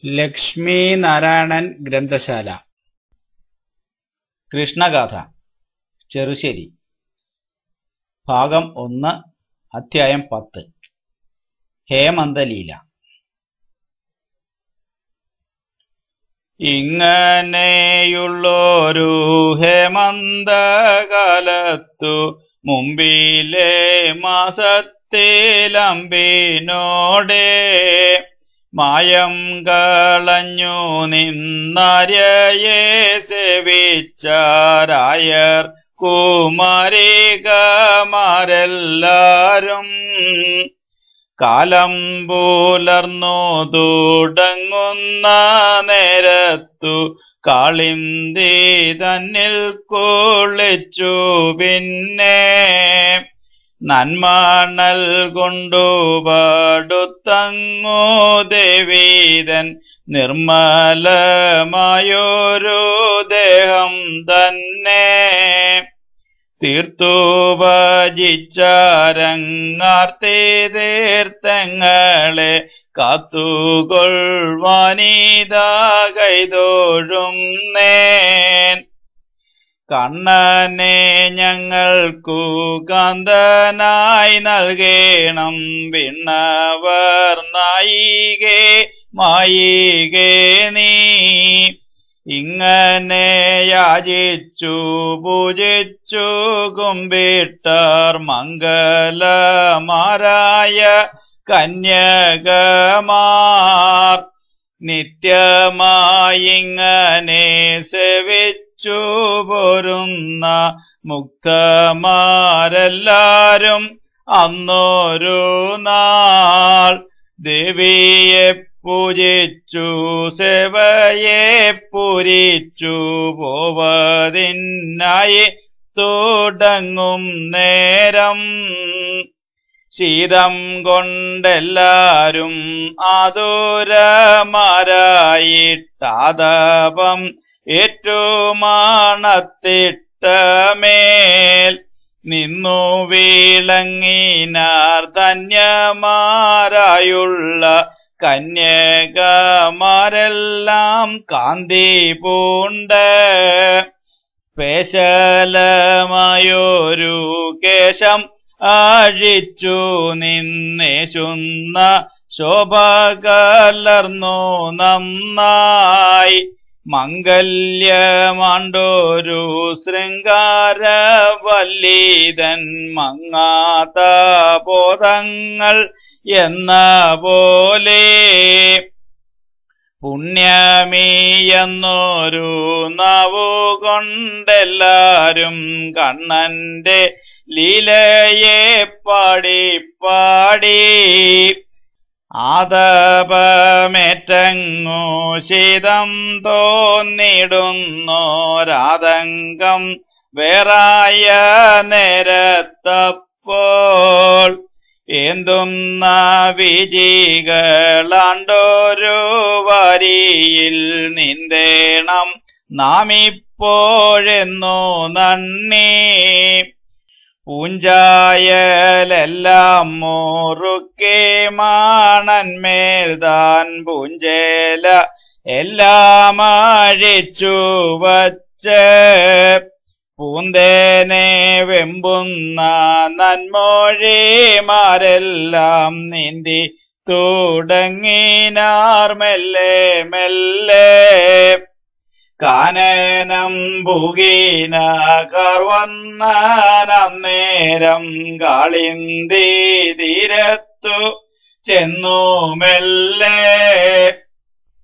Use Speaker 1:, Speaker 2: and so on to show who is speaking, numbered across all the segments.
Speaker 1: ലക്ഷ്മി നാരായണൻ ഗ്രന്ഥശാല. കൃഷ്ണഗാഥ ചെറുശ്ശേരി. ഭാഗം 1, അധ്യായം 10. ഹേമന്തലീല. ഇങ്ങനെയുള്ളൊരു ഹേമന്തകാലത്തു മുമ്പിലെ മാസത്തിലമ്പിനോടെ മായം കളഞ്ഞു നിന്നാര്യയെ സേവിച്ചാരായർ കുമാരികമാരെല്ലാരും കാലം പുലർന്നു തുടങ്ങുന്ന നേരത്തു കാളിന്തി തന്നിൽ കുളിച്ചു. പിന്നെ നന്മണൽ കൊണ്ടു പടുത്തങ്ങു ദേവീതൻ നിർമ്മലമായൊരു ദേഹം തന്നെ തീർത്തു ഭജിച്ചാരങ്ങാർത്തി തീർത്ഥങ്ങളെ കാത്തുകൊള്ളുവാനിതാ കൈതൊഴും നേൻ. കണ്ണനെ ഞങ്ങൾക്കു കാന്തനായി നൽകേണം വിണ്ണവർ നായികേ മായികേ നീ. ഇങ്ങനെ യാചിച്ചു പൂജിച്ചു കുമ്പിട്ടാർ മംഗലമാരായ കന്യകമാർ നിത്യമായിങ്ങനെ സേവിച്ചു പോരുന്ന മുക്തമാരെല്ലാരും അന്നൊരു നാൾ ദേവിയെ പൂജിച്ചു സേവയെ പൂരിച്ചു പോവതിനായി തുടങ്ങും നേരം ശീതം കൊണ്ടെല്ലാരും ആതുരമാരായിട്ടാതപം ഏറ്റുമാണത്തിട്ടമേൽ നിന്നു വിളങ്ങിനാർ ധന്യമാരായുള്ള കന്യകമാരെല്ലാം കാന്തി പൂണ്ട് പേശലമായൊരു കേശം അഴിച്ചു നിന്നേശുന്ന ശോഭ കലർന്നു നന്നായി മംഗല്യമാണ്ടൊരു ശൃംഗാരവല്ലീതൻ മങ്ങാത്ത ബോധങ്ങൾ എന്ന പോലെ പുണ്യമീയെന്നൊരു നാവുകൊണ്ടെല്ലാരും കണ്ണന്റെ ലീലയെ പാടി പാടി ആതപമേറ്റങ്ങു ശീതം തോന്നിടുന്നോരാതങ്കം വേറായ നേരത്തപ്പോൾ ഏന്തുന്ന വിജികളാണ്ടൊരു വരിയിൽ നീന്തേണം നാം ഇപ്പോഴെന്നു നന്ദി. പൂഞ്ചായലെല്ലാം മുറുക്കി മാണന്മേൽ താൻ പൂഞ്ചേല എല്ലാം അഴിച്ചു വച്ച് പൂന്തേനെ വെമ്പുന്ന നന്മൊഴിമാരെല്ലാം നീന്തി തുടങ്ങിനാർ മെല്ലെ മെല്ലെ. കാനനം ഭൂഗീന കർവന്നേരം കാളിന്തി തീരത്തു ചെന്നു മെല്ലെ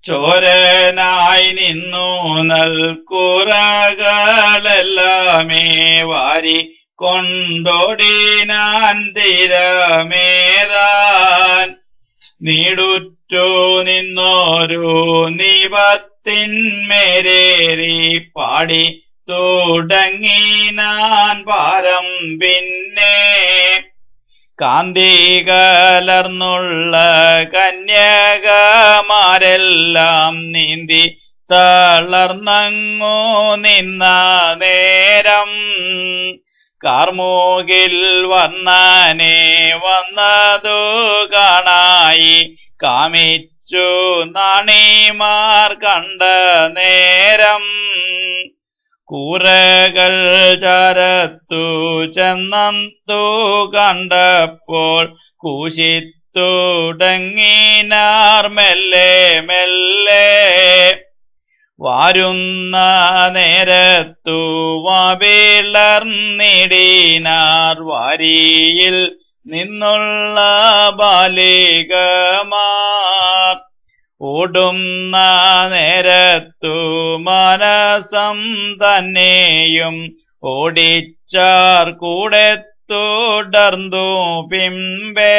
Speaker 1: ചോരനായി നിന്നു നൽകുറകളെല്ലാമേ വാരി കൊണ്ടോടിനാൻ തീരമേതാൻ നീടുറ്റു നിന്നോരു നിപത്തിന്മേരേറി പാടി തുടങ്ങിനാൻ പാരം. പിന്നെ കാന്തി കലർന്നുള്ള കന്യകമാരെല്ലാം നീന്തി തളർന്നങ്ങു നിന്ന നേരം കാർമൂകിൽ വർണ്ണനെ വന്നതു കാണായി കാമിച്ച ചിന്തിച്ചു നാണിമാർ കണ്ട നേരം കൂറകൾ ചരത്തു ചെന്നന്തു കണ്ടപ്പോൾ കൂശിത്തുടങ്ങിനാർ മെല്ലെ മെല്ലെ വാരുന്ന നേരത്തു വാവിളർന്നിടിനാർ വാരിയിൽ നിന്നുള്ള ബാലികമാർ ഓടുന്ന നേരത്തു മനസം തന്നെയും ഓടിച്ചാർ കൂടെ തുടർന്നു പിമ്പേ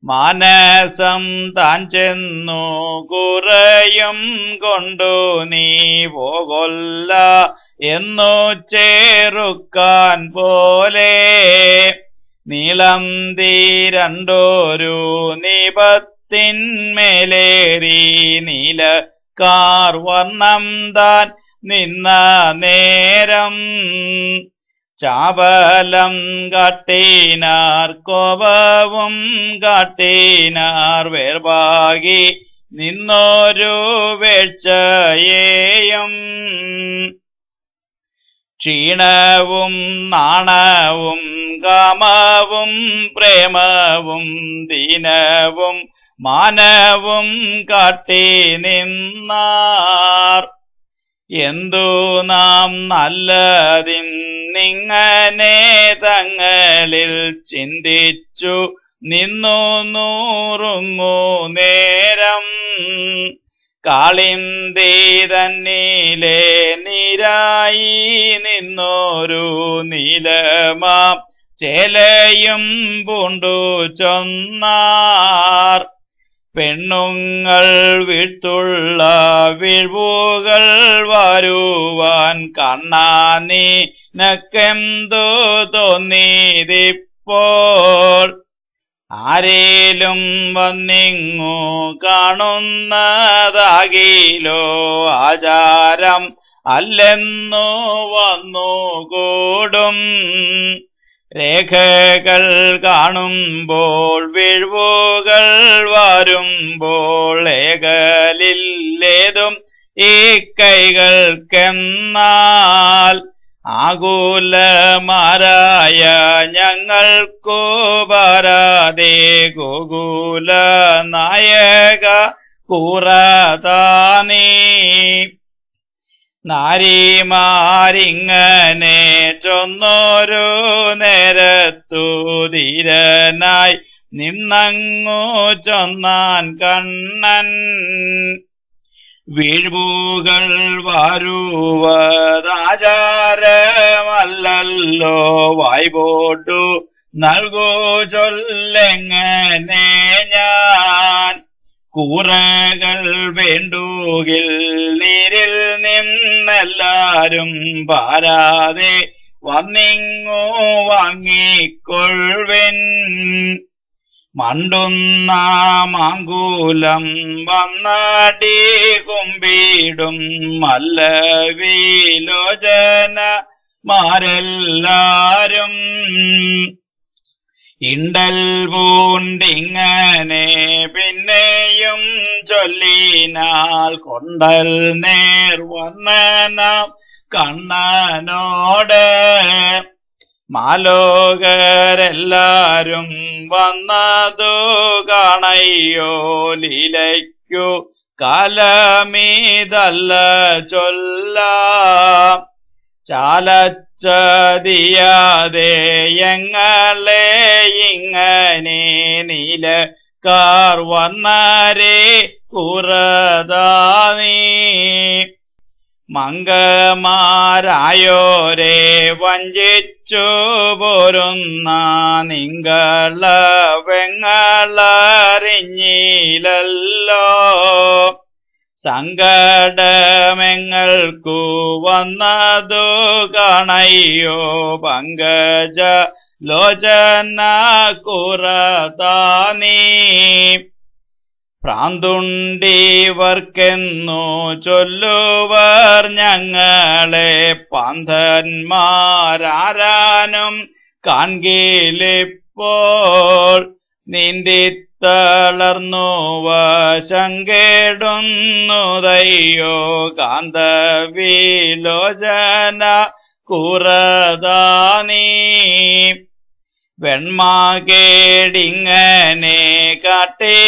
Speaker 1: മാനസം താൻ ചെന്നു കുറയും കൊണ്ടു നീ പോകൊല്ല എന്നു ചേറുക്കാൻ പോലെ നീളം തീരണ്ടോരു നിപത്തിന്മേലേറി നീലക്കാർ വർണ്ണം താൻ നിന്ന നേരം ചാപലം കാട്ടിനാർ കോപവും കാട്ടിനാർ വേർപാകി നിന്നോരു വേഴ്ചയേയും ക്ഷീണവും നാണവും കാമവും പ്രേമവും ദീനവും മാനവും കാട്ടി നിന്നാർ എന്തു നാം നല്ലതിന്നിങ്ങനെ തങ്ങളിൽ ചിന്തിച്ചു നിന്നു നൂറുങ്ങു നേരം കാളിന്തി തന്നിലെ നീരായി നിന്നോരു നീലമാം ചേലയും പൂണ്ടു ചൊന്നാർ പെണ്ണുങ്ങൾ വീഴ്ത്തുള്ള വീഴ്വുകൾ വരുവാൻ കണ്ണാനീ നക്കെന്തു തോന്നിയതിപ്പോൾ ആരേലും വന്നിങ്ങു കാണുന്നതാകിലോ ആചാരം അല്ലെന്നു വന്നുകൂടും രേഖകൾ കാണുമ്പോൾ വീഴ്വുകൾ വരുമ്പോൾ ഏകലില്ലേതും ഈ കൈകൾക്കെന്നാൽ ആകുലമാരായ ഞങ്ങൾക്കു പരാതി ഗോകുല നായക കൂറതാനീ നാരിമാരിങ്ങനെ ചൊന്നോരു നേരത്തു ധീരനായി നിന്നങ്ങു ചൊന്നാൻ കണ്ണൻ വീഴ്വുകൾ വരുവതാചാരമല്ലല്ലോ വായ്പോട്ടു നൽകൂ ചൊല്ലെങ്ങനെ ഞാൻ കൂറകൾ വേണ്ടുകിൽ നീരിൽ നിന്നെല്ലാരും പാരാതെ വന്നിങ്ങു വാങ്ങിക്കൊള്ളുവിൻ മണ്ടുന്ന മാങ്കൂലം വന്നാടി കുമ്പിടും മല്ലവിലോചനമാരെല്ലാരും ഇണ്ടൽ പൂണ്ടിങ്ങനെ പിന്നെയും ചൊല്ലിനാൽ കൊണ്ടൽ നേർ വന്നനാം കണ്ണനോട് മാലോകരെല്ലാരും വന്നതു കാണയ്യോ ലീലയ്ക്കു കാലമീതല്ല ചൊല്ലാം ചാലച്ചതിയാതെ എങ്ങളെ ഇങ്ങനെ നീലക്കാർ വന്നരെ കുറതാനീ മംഗമാരായോരെ വഞ്ചിച്ചു പോരുന്ന നിങ്ങള വെങ്ങളറിഞ്ഞില്ലല്ലോ സങ്കടമെങ്ങൾക്കു വന്നതു കാണയ്യോ പങ്കജ ലോചന കുറതാനീ പ്രാന്തുണ്ടിവർക്കെന്നു ചൊല്ലുവർ ഞങ്ങളെ പാന്തന്മാരാരാനും കാൺകിലിപ്പോൾ നീന്തിത്ത തളർന്നു വശങ്കേടുന്നുതയ്യോ കാന്തവിലോചന കുറതാനീ വെണ്മാകേടിങ്ങനെ കാട്ടിനാലെല്ലാരും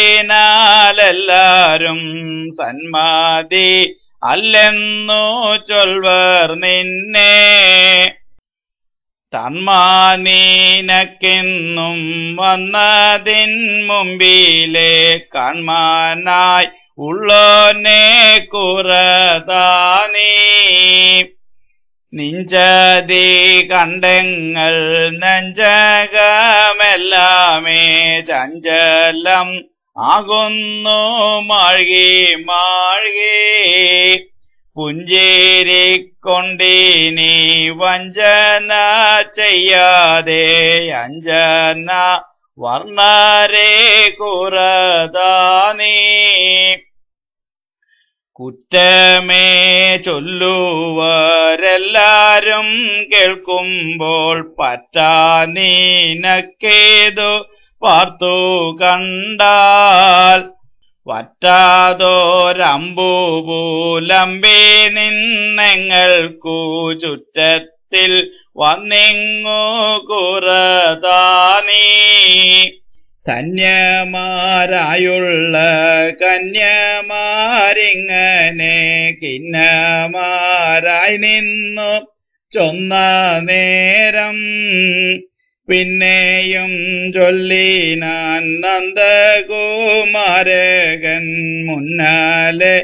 Speaker 1: സന്മതി അല്ലെന്നു ചൊൽവർ നിന്നെ തന്മാനീനക്കെന്നും വന്നതിൻ മുമ്പിലെ കാൺമാനായി ഉള്ളോനെ കുറതാനീ നിഞ്ചതി കണ്ടെങ്ങൾ നെഞ്ചകമെല്ലാമേ ചഞ്ചലം ആകുന്നു മാഴ്കി മാഴ്കി പുഞ്ചേരിക്കൊണ്ടിനി വഞ്ചന ചെയ്യാതെ അഞ്ജന വർണ്ണരെ കുറതാനീ കുറ്റമേ ചൊല്ലുവരെല്ലാരും കേൾക്കുമ്പോൾ പറ്റാ നീനക്കേതു പാർത്തു കണ്ടാൽ വറ്റാതോരമ്പൂലമ്പി നിന്നെങ്ങൾക്കു ചുറ്റത്തിൽ വന്നിങ്ങു കുറതാനീ ധന്യമാരായുള്ള കന്യമാരിങ്ങനെ കിന്നമാരായി നിന്നു ചൊന്ന നേരം പിന്നെയും ചൊല്ലിനാൻ നന്ദകുമാരകൻ മുന്നാലെ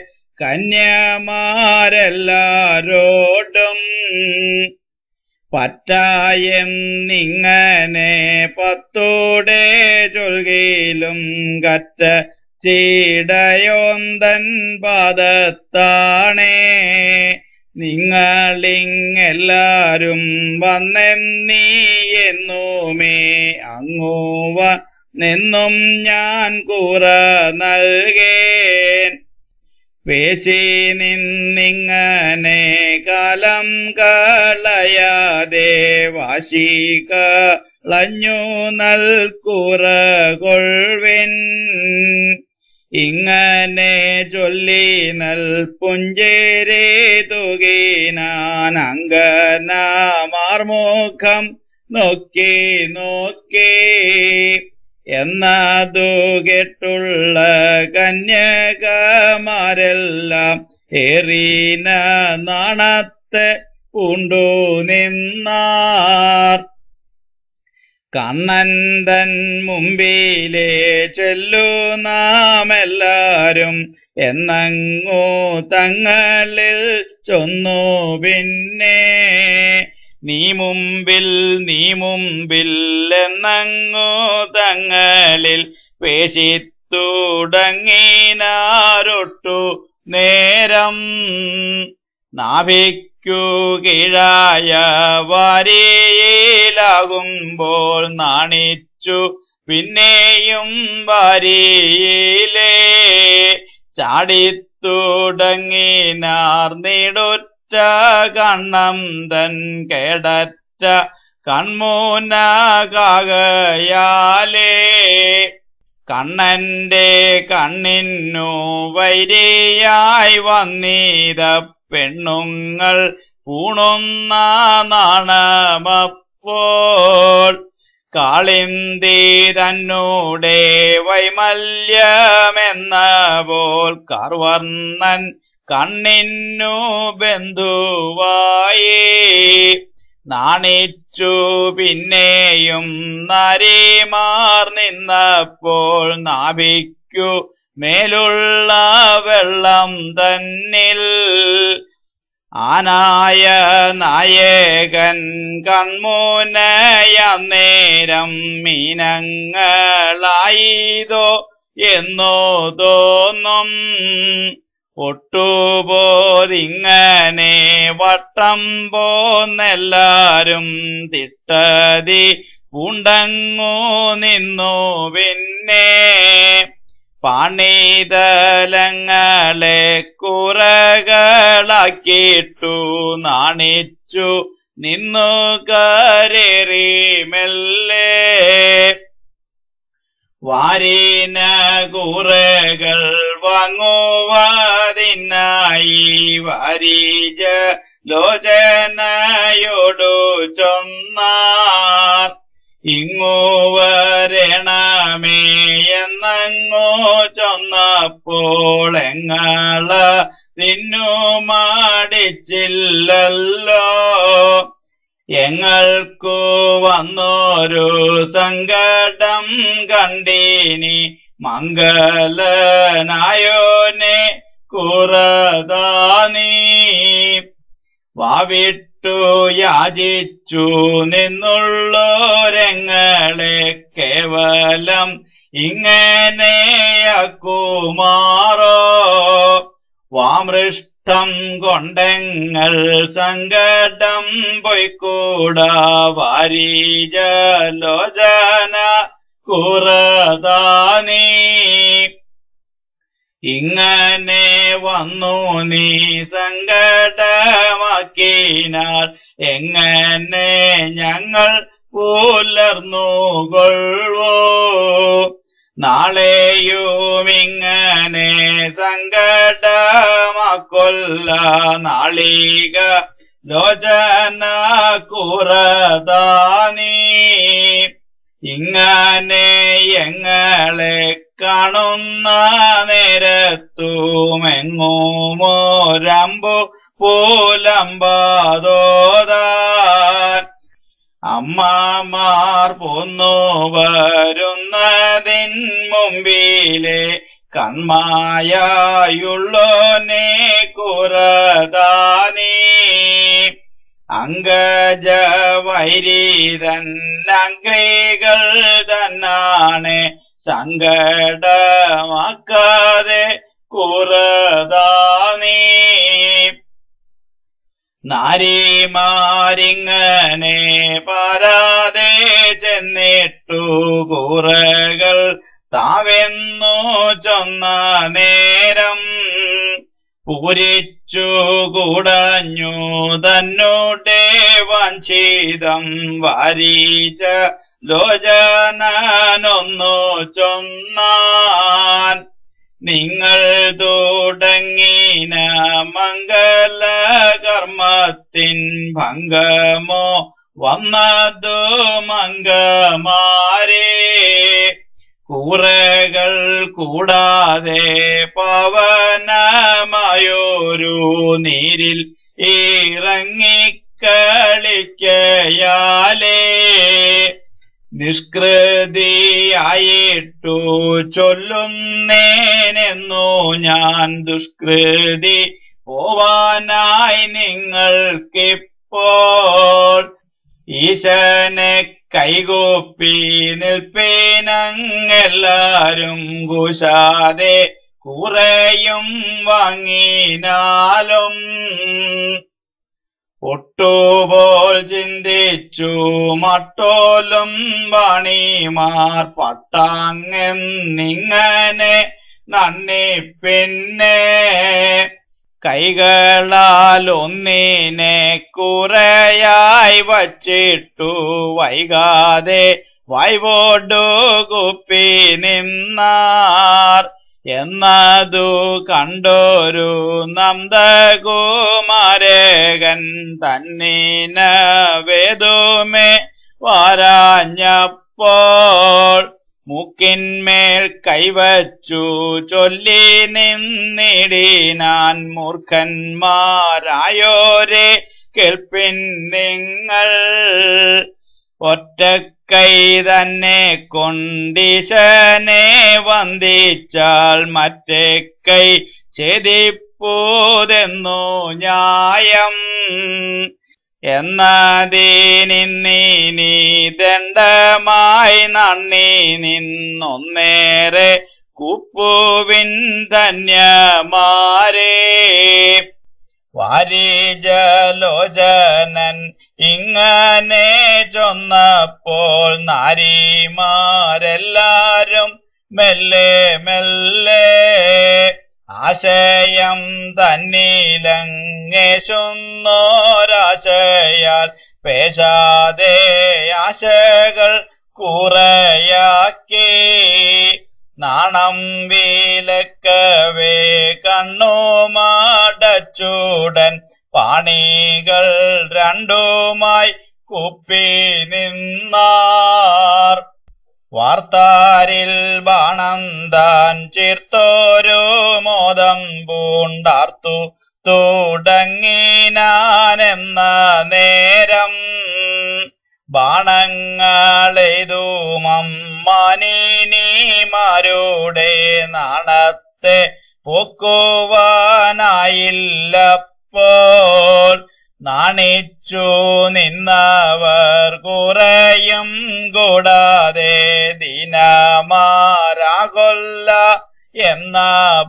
Speaker 1: കന്യമാരെല്ലാരോടും പറ്റായെന്നിങ്ങനെ പത്തൂടെ ചൊൽകിലും കറ്റ ചീടയോന്തൻ പാദത്താണേ നിങ്ങളിങ്ങെല്ലാരും വന്നെന്നീ എന്നുമേ അങ്ങുവ നിന്നും ഞാൻ കൂറ നൽകേൻ പേശി നിന്നിങ്ങനെ കാലം കളയാതെ വാശി കളഞ്ഞു നൽകൂറ കൊൾവിൻ ഇങ്ങനെ ചൊല്ലി നൽ പുഞ്ചേരെ തുകിനാൻ അങ്കന മാർമുഖം നോക്കി നോക്കി എന്നതു കേട്ടുള്ള കന്യകമാരെല്ലാം ഏറീന നാണത്തെ പൂണ്ടു നിന്നാർ കണ്ണന്തൻ മുമ്പിലെ ചെല്ലു നാമെല്ലാരും എന്നങ്ങു തങ്ങളിൽ ചൊന്നു പിന്നെ നീ മുമ്പിൽ എന്നങ്ങു തങ്ങളിൽ പേശിത്തുടങ്ങിനാരൊട്ടു നേരം നാഭിക്കു കീഴായ വാരിയിലാകുമ്പോൾ നാണിച്ചു പിന്നെയും വാരിയിലേ ചാടിത്തുടങ്ങിനാർ നീടുറ്റ കണ്ണം തൻ കേടറ്റ കൺമൂനാകയാലേ കണ്ണന്റെ കണ്ണിന്നു വൈരിയായി വന്നീത പെണ്ണുങ്ങൾ പൂണുന്ന നാണമപ്പോൾ കാളിന്തി തന്നൂടെ വൈമല്യമെന്ന പോൽ കാർവർണ്ണൻ കണ്ണിന്നു ബന്ധുവായി നാണിച്ചു പിന്നെയും നരിമാർ നിന്നപ്പോൾ നാഭിക്കു മേലുള്ള വെള്ളം തന്നിൽ ആനായ നായകൻ കൺമുനയന്നേരം മീനങ്ങളായിതോ എന്നോ തോന്നും ഒട്ടുപോതിങ്ങനെ വട്ടം പോന്നെല്ലാരും തിട്ടതി പൂണ്ടങ്ങു നിന്നു പിന്നെ പാണിതലങ്ങളെ കുറകളാക്കിയിട്ടു നാണിച്ചു നിന്നു കരേറി മെല്ലെ വാരിന കൂറകൾ വാങ്ങുവതിനായി വാരിജ ലോചനയോടു ചൊന്നാർ. ഇങ്ങു വരണമേ എന്നങ്ങോ ചൊന്നപ്പോൾ എങ്ങള തിന്നു മടിച്ചില്ലല്ലോ. എങ്ങൾക്കു വന്നൊരു സങ്കടം കണ്ടിനി മംഗലനായോനെ കുറതാനീ. വാവിട്ടു യാചിച്ചു നിന്നുള്ളോരങ്ങളെ കേവലം ഇങ്ങനെയാക്കുമാറോ. വാമൃഷ്ടം കൊണ്ടെങ്ങൾ സങ്കടം പൊയ്ക്കൂടാ വാരിജലോചന കുറതാനീ. ഇങ്ങനെ വന്നു നീ സങ്കടമാക്കിനാൽ എങ്ങനെ ഞങ്ങൾ പുലർന്നുകൊള്ളൂ. നാളെയുമിങ്ങനെ സങ്കടമാക്കൊല്ല നാളിക ലോചന കുറതാനീ. ഇങ്ങനെ എങ്ങളെ കാണുന്ന നേരത്തുമെങ്ങുമോരമ്പു പൂലമ്പാതോതാൻ. അമ്മമാർ പോന്നു വരുന്നതിൻ മുമ്പിലെ കൺമായുള്ളോനെ കുറതാനീ. അങ്കജവൈരീതൻ അംഗ്രികൾ തന്നാണ് സങ്കടമാക്കാതെ കുറതാനീ. നാരിമാരിങ്ങനെ പാരാതെ ചെന്നിട്ടു കൂറകൾ താവെന്നു ചൊന്ന നേരം പൂരിച്ചു കുടഞ്ഞു തന്നോടെ വാഞ്ചിതം വാരിച്ച ലോചനൊന്നു ചൊന്നാൻ. നിങ്ങൾ തുടങ്ങിന മംഗലകർമ്മത്തിൻ ഭംഗമോ വന്നതു മംഗമാരേ. കൂറകൾ കൂടാതെ പവനമായൊരു നീരിൽ ഇറങ്ങിക്കളിക്കയാലേ. നിഷ്കൃതിയായിട്ടു ചൊല്ലുന്നേനെന്നു ഞാൻ ദുഷ്കൃതി പോവാനായി നിങ്ങൾക്കിപ്പോൾ. ഈശനെ കൈകൂപ്പി നിൽപ്പിനങ്ങെല്ലാരും കുശാതെ കുറയും വാങ്ങിനാലും. ഒട്ടുപോൽ ചിന്തിച്ചു മട്ടോലും വാണിമാർ പട്ടാങ്ങെന്നിങ്ങനെ നന്ദി പിന്നെ. കൈകളാൽ ഒന്നിനെ കുറയായി വച്ചിട്ടു വൈകാതെ വായ്പോടു കുപ്പി നിന്നാർ. എന്നതു കണ്ടൊരു നന്ദകുമാരകൻ തന്നിന വേദുമേ വാരാഞ്ഞപ്പോൾ മൂക്കിന്മേൽ കൈവച്ചു ചൊല്ലി നിന്നിടിനാൻ. മൂർഖന്മാരായോരെ കേൾപ്പിൻ നിങ്ങൾ. ഒറ്റക്കൈ തന്നെ കൊണ്ടീശനെ വന്ദിച്ചാൽ മറ്റേ കൈ ഛേദിപ്പൂതെന്നു ന്യായം. എന്നതിനിന്നീ ദണ്ഡമായി നന്ദി നിന്നൊന്നേറെ കുപ്പുവിൻ ധന്യമാരേ. വാരിജലോചനൻ ഇങ്ങനെ ചൊന്നപ്പോൾ നാരിമാരെല്ലാരും മെല്ലെ മെല്ലെ ആശയം തന്നിലങ്ങേശുന്നോരാശയാൽ പേശാതെ ആശകൾ കുറയാക്കി നാണം വിലക്കവേ കണ്ണുമടച്ചുടൻ പാണികൾ രണ്ടുമായി കുപ്പി നിന്നാർ വാർത്താരിൽ ബാണം താൻ ചേർത്തോരു മോദം പൂണ്ടാർത്തു തുടങ്ങിനാനെന്ന നേരം ബാണങ്ങളെയ്തുമമ്മാനിനിമാരുടെ നാണത്തെ പൊക്കുവാനായില്ലപ്പോൾ നാണിച്ചു നിന്നവർ കുറയും കൂടാതെ ദിനമാരാകൊല്ല എന്ന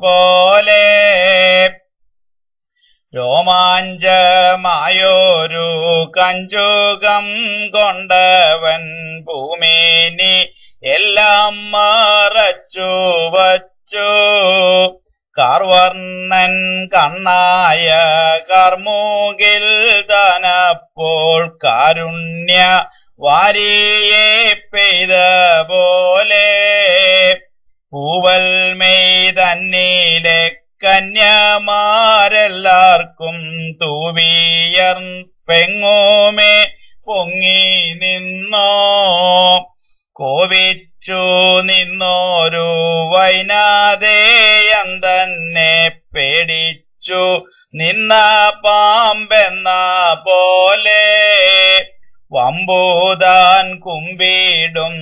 Speaker 1: പോലെ രോമാഞ്ചമായൊരു കഞ്ചുകം കൊണ്ടവൻ ഭൂമിനി എല്ലാം മറച്ചു വച്ചു കാർവർണ്ണൻ കണ്ണായ കർമുകിൽ താനപ്പോൾ കാരുണ്യ വാരിയെ പെയ്ത പോലെ പൂവൽമെയ് തന്നിലെ കന്യമാരെല്ലാവർക്കും തൂവിയർ പെങ്ങോമേ പൊങ്ങി നിന്നോ കോപിച്ചു നിന്നോരു വൈനാദേയം തന്നെ പേടിച്ചു നിന്ന പാമ്പെന്ന പോലെ വമ്പൂതാൻ കുമ്പിടും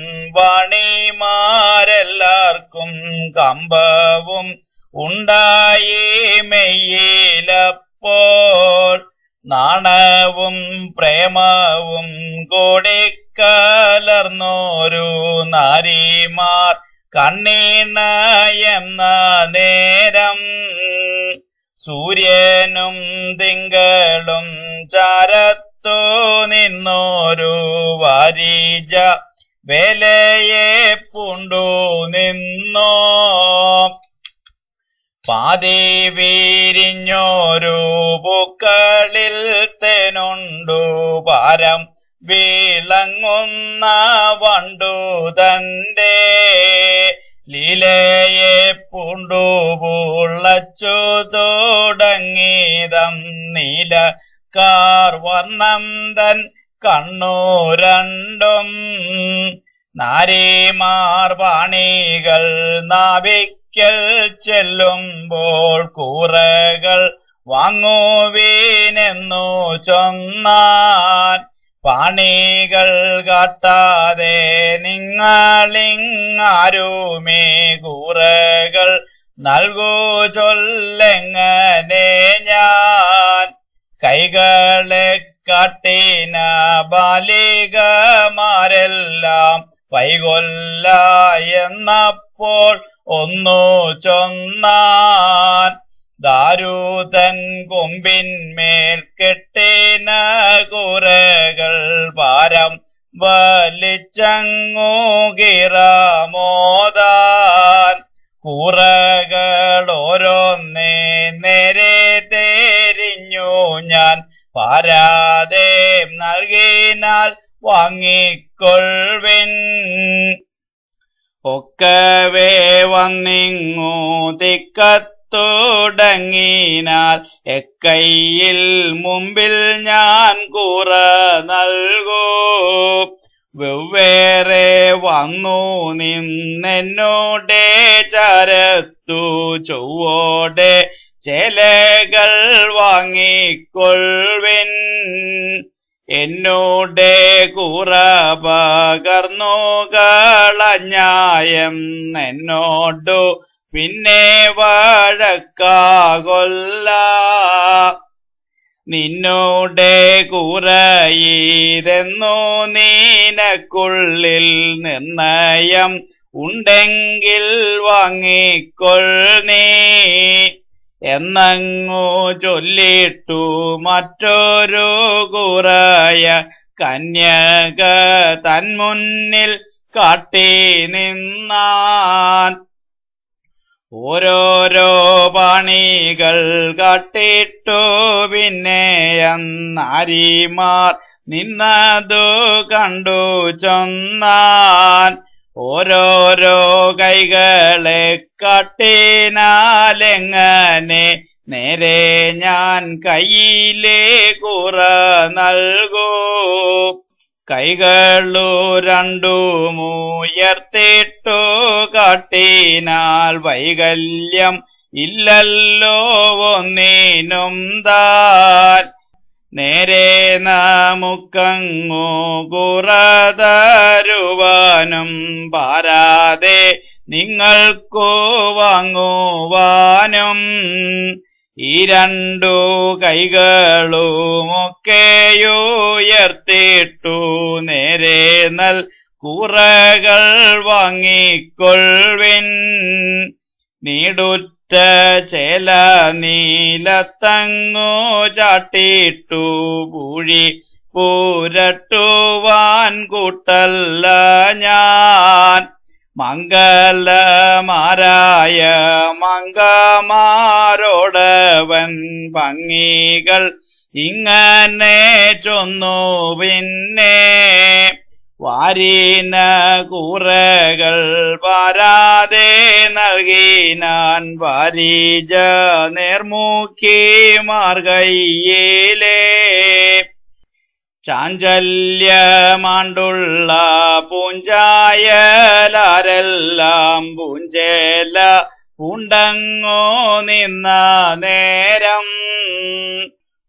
Speaker 1: വാണിമാരെല്ലാവർക്കും കമ്പവും ഉണ്ടായി മെയ്യിലപ്പോൾ നാണവും പ്രേമവും കൂടിക്കലർന്നോരു നാരിമാർ കണ്ണീണ എന്ന നേരം സൂര്യനും തിങ്കളും ചാരത്തു നിന്നോരു വാരിജ വേലയെ പൂണ്ടു നിന്നോ പാതി വിരിഞ്ഞോരു പൂക്കളിൽ തേനുണ്ടു പാരം വിളങ്ങുന്ന വണ്ടു തന്റെ ലീലയെ പൂണ്ടു പുളച്ചു തുടങ്ങിയതം നീല കാർവർണം തൻ കണ്ണു രണ്ടും നാരിമാർ പാണികൾ നാവിക്കൽ ചെല്ലുമ്പോൾ കൂറകൾ വാങ്ങുവീനെന്നു ചൊന്നാൻ പാണികൾ കാട്ടാതെ നിങ്ങളിങ്ങാരുമേ കൂറകൾ നൽകൂ ചൊല്ലെങ്ങനെ ഞാൻ കൈകളെ കാട്ടിന ബാലികമാരെല്ലാം വൈകൊല്ല എന്നപ്പോൾ ഒന്നു ചൊന്നാൻ ദാരൂതൻ കൊമ്പിന്മേൽ കെട്ടിന കൂറകൾ പാരം വലിച്ചങ്ങു കിറമോദാൻ കൂറകൾ ഓരോന്നേ നേരെ തെരിഞ്ഞു ഞാൻ പാരാതെ നൽകിനാൽ വാങ്ങിക്കൊള്ളുവിൻ ഒക്കവേ വന്നിങ്ങു തിക്കത്തുടങ്ങിനാൽ എക്കൈയിൽ മുമ്പിൽ ഞാൻ കൂറ നൽകൂ വെവ്വേറെ വന്നു നിന്നെന്നോടെ ചരത്തു ചൊവ്വോടെ ചേലകൾ വാങ്ങിക്കൊള്ളുവിൻ എന്നോടെ കൂറ പകർന്നു കളഞ്ഞായം എന്നോടു പിന്നെ വഴക്കാകൊല്ല നിന്നോടെ കൂറയിതെന്നു നീനക്കുള്ളിൽ നിർണയം ഉണ്ടെങ്കിൽ വാങ്ങിക്കൊള്ളീ എന്നങ്ങു ചൊല്ലിട്ടു മറ്റൊരു കൂറയ കന്യക തന്മുന്നിൽ കാട്ടി നിന്നാൻ ഓരോരോ പണികൾ കാട്ടിട്ടു പിന്നെ നാരിമാർ നിന്നതു കണ്ടു ചൊന്നാൻ ഓരോരോ കൈകളെ കാട്ടിനാലെങ്ങനെ നേരെ ഞാൻ കയ്യിലെ കുറ നൽകൂ കൈകളു രണ്ടുമുയർത്തിട്ടു കാട്ടിനാൽ വൈകല്യം ഇല്ലല്ലോ ഒന്നിനും താൻ നേരെ നമുക്കങ്ങു കുറ തരുവാനും പാരാതെ നിങ്ങൾക്കു വാങ്ങുവാനും ഈ രണ്ടു കൈകളുമൊക്കെയുയർത്തിട്ടു നേരെ നൽ കുറകൾ വാങ്ങിക്കൊള്ളുവിൻ നീടുറ്റ ചേല നീലത്തങ്ങു ചാട്ടിട്ടു പൂഴി പൂരട്ടുവാൻ കൂട്ടല്ല ഞാൻ മംഗലമാരായ മംഗമാരോടവൻ ഭംഗികൾ ഇങ്ങനെ ചൊന്നു പിന്നെ വാരീന കുറകൾ വാരാതെ നൽകിനാൻ വാരീജ നേർമുഖി മാർഗയിലേ ചാഞ്ചല്യമാണ്ടുള്ള പൂഞ്ചായലാരെല്ലാം പൂഞ്ചേല പൂണ്ടങ്ങോ നിന്ന നേരം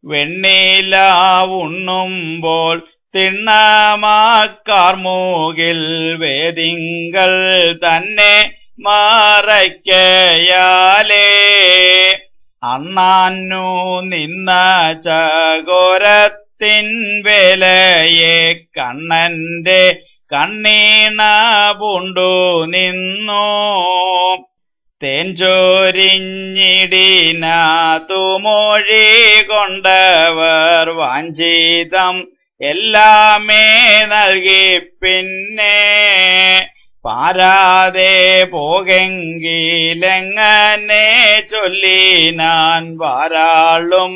Speaker 1: വെണ്ണില ഉണ്ണുമ്പോൾ തിണ്ണമാക്കാർമൂകിൽ വേദിങ്ങൾ തന്നെ മറയ്ക്കയാലേ അണ്ണാനു നിന്ന ചകോരത്തിൻ വേലയെ കണ്ണന്റെ കണ്ണീണ പൂണ്ടു നിന്നു തേൻചോരിഞ്ഞിടിന തുമൊഴി കൊണ്ടവർ വാഞ്ചിതം എല്ലാമേ നൽകി പിന്നെ പാരാതെ പോകെങ്കിലെങ്ങനെ ചൊല്ലിനാൻ വാരാളും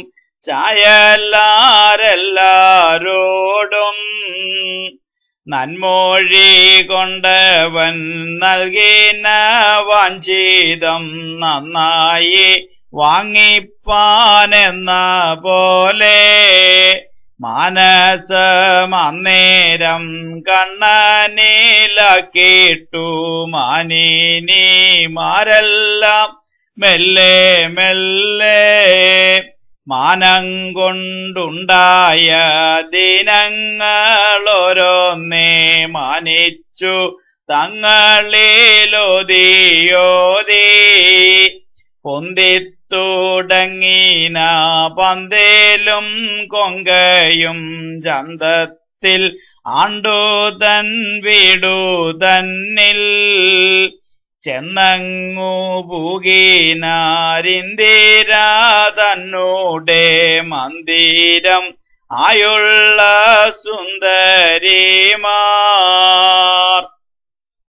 Speaker 1: ചായല്ലാരെല്ലാരോടും നന്മൊഴി കൊണ്ടവൻ നൽകിന വാഞ്ചിതം നന്നായി വാങ്ങിപ്പാനെന്ന പോലെ മാനസമന്നേരം കണ്ണനിലാക്കിട്ടു മാനിനിമാരെല്ലാം മെല്ലെ മെല്ലെ മാനം കൊണ്ടുണ്ടായ ദിനങ്ങളോരോന്നേ മാനിച്ചു തങ്ങളിലോതിയോതി പൊന്തിത്തുടങ്ങിന പന്തേലും കൊങ്കയും ചന്തത്തിൽ ആണ്ടുതൻ വീടു തന്നിൽ ചെന്നങ്ങു പൂകിനാരിന്ദിര തന്നൂടെ മന്ദിരം ആയുള്ള സുന്ദരിമാർ